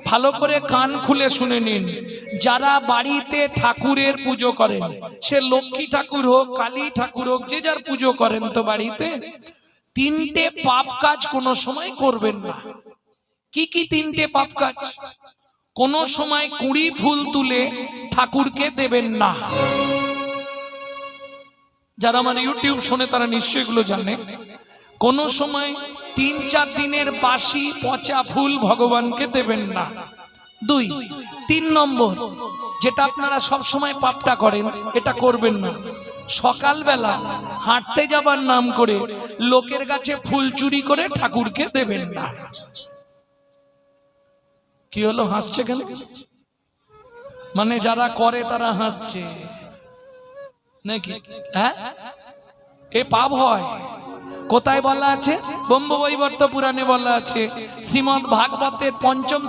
ভালো করে কান খুলে শুনে নিন। যারা বাড়িতে ঠাকুরের পুজো করেন, সে লক্ষ্মী ঠাকুর হোক, কালী ঠাকুর হোক, যে যার পুজো করেন, তো বাড়িতে তিনটে পাপ কাজ কোনো সময় করবেন না। কি কি তিনটে পাপ কাজ? কোন সময় কুড়ি ফুল তুলে ঠাকুরকে দেবেন না। যারা আমার ইউটিউব শোনে তারা নিশ্চয়ই এগুলো জানে। কোন সময় ৩-৪ দিনের বাসি পচা ফুল ভগবানকে দেবেন না। ২, ৩ নম্বর, যেটা আপনারা সব সময় পাপটা করেন, এটা করবেন না। সকালবেলা হাঁটতে যাবার নাম করে লোকের কাছে ফুল চুরি করে ঠাকুরকে দেবেন না। কি হলো, হাসছে কেন? মানে যারা করে তারা হাসছে নাকি? হ্যাঁ, এ পাপ হয়। কোথায় বলা আছে? ব্রহ্মবৈবর্ত পুরাণে বলা আছে, শ্রীমদ্ ভাগবতের ৫ম